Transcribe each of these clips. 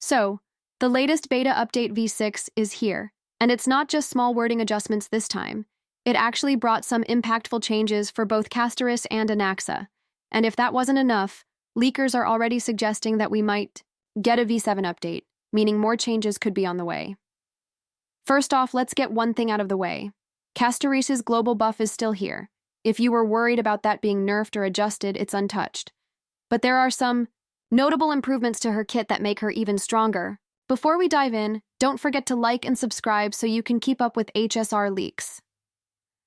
So, the latest beta update V6 is here, and it's not just small wording adjustments this time. It actually brought some impactful changes for both Castorice and Anaxa. And if that wasn't enough, leakers are already suggesting that we might get a V7 update, meaning more changes could be on the way. First off, let's get one thing out of the way. Castorice's global buff is still here. If you were worried about that being nerfed or adjusted, it's untouched. But there are some notable improvements to her kit that make her even stronger. Before we dive in, don't forget to like and subscribe so you can keep up with HSR leaks.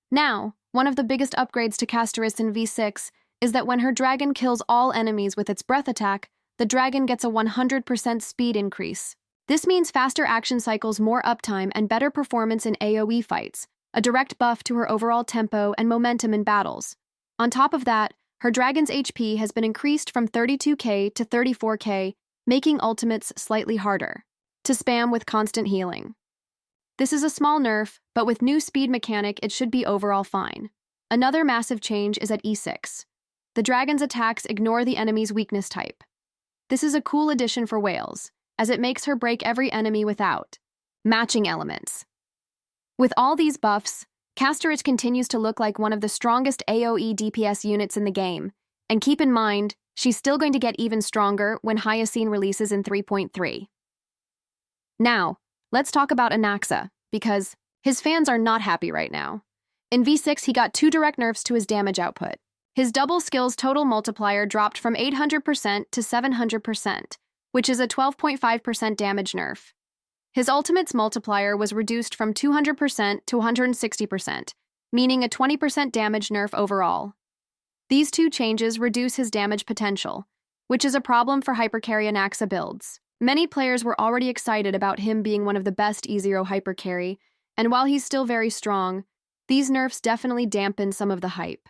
Now, one of the biggest upgrades to Castorice in V6 is that when her dragon kills all enemies with its breath attack, the dragon gets a 100% speed increase. This means faster action cycles, more uptime, and better performance in AoE fights, a direct buff to her overall tempo and momentum in battles. On top of that, her dragon's HP has been increased from 32k to 34k, making ultimates slightly harder to spam with constant healing. This is a small nerf, but with new speed mechanic, it should be overall fine. Another massive change is at E6. The dragon's attacks ignore the enemy's weakness type. This is a cool addition for whales, as it makes her break every enemy without matching elements. With all these buffs, Castorice continues to look like one of the strongest AoE DPS units in the game, and keep in mind, she's still going to get even stronger when Hyacine releases in 3.3. Now, let's talk about Anaxa, because his fans are not happy right now. In V6, he got 2 direct nerfs to his damage output. His double skills total multiplier dropped from 800% to 700%, which is a 12.5% damage nerf. His ultimate's multiplier was reduced from 200% to 160%, meaning a 20% damage nerf overall. These two changes reduce his damage potential, which is a problem for Hypercarry Anaxa builds. Many players were already excited about him being one of the best E0 Hypercarry, and while he's still very strong, these nerfs definitely dampen some of the hype.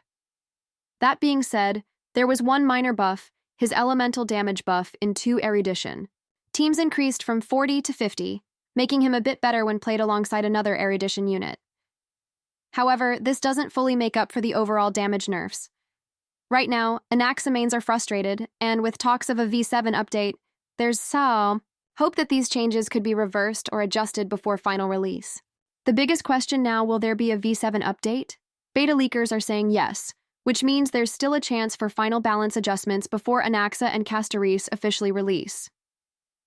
That being said, there was one minor buff, his elemental damage buff in 2 erudition. Teams increased from 40 to 50, making him a bit better when played alongside another erudition unit. However, this doesn't fully make up for the overall damage nerfs. Right now, Anaxa mains are frustrated, and with talks of a V7 update, there's some hope that these changes could be reversed or adjusted before final release. The biggest question now, will there be a V7 update? Beta leakers are saying yes, which means there's still a chance for final balance adjustments before Anaxa and Castorice officially release.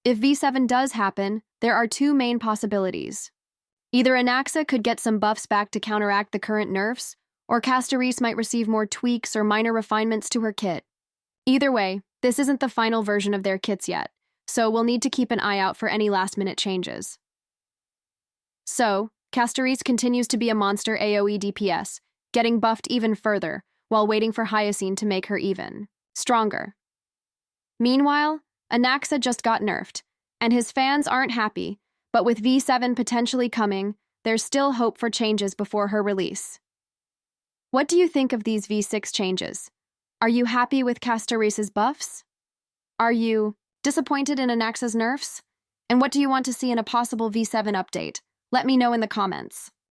If V7 does happen, there are 2 main possibilities. Either Anaxa could get some buffs back to counteract the current nerfs, or Castorice might receive more tweaks or minor refinements to her kit. Either way, this isn't the final version of their kits yet, so we'll need to keep an eye out for any last-minute changes. So, Castorice continues to be a monster AoE DPS, getting buffed even further, while waiting for Hyacine to make her even stronger. Meanwhile, Anaxa just got nerfed, and his fans aren't happy, but with V7 potentially coming, there's still hope for changes before her release. What do you think of these V6 changes? Are you happy with Castorice's buffs? Are you disappointed in Anaxa's nerfs? And what do you want to see in a possible V7 update? Let me know in the comments.